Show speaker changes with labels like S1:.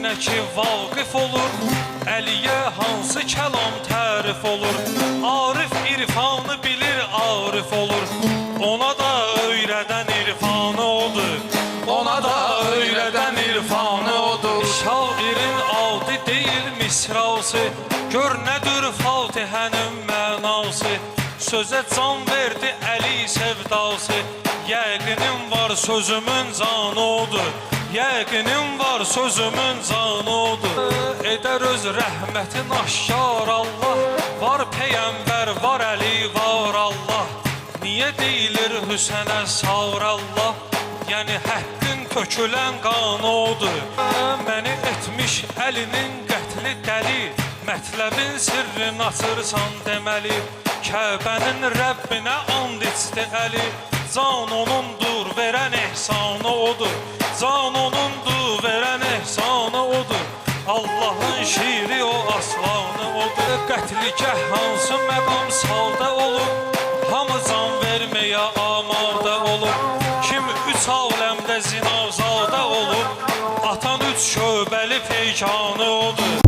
S1: Şərəfinə ki vaqif olur, Əliyə hansı kəlam tərif olur. Arif irfanı bilir, arif olur, ona da öyrədən irfanı odur.
S2: Ona da öyrədən irfanı odur.
S1: Şairin adı deyil misrası, gör nədir Fatihənin mənası. Sözə can verdi Əli sevdası, yəqinim var sözümün canı odur. Yəqinim var sözümün canı odur. Edər öz rəhmətin aşkar Allah, var peyəmbər, var Əli, var Allah. Niyə deyilir Hüsənə sağır Allah, yəni həqqin tökülən qanı odur. Məni etmiş Əlinin qətli dəli, mətləbin sirrini açırsan deməli. Kəbənin Rəbbinə and içdi Əli, can onundur, verən ehsanı odur. Can onundur, verən ehsanı odur. Allahın şiiri o aslanı odur. Qətligəh hansı məqam salda olur, hamı can verməyə amada olur. Kim üç aləmdə zinazada olur, atan üç şöbəli peykanı odur.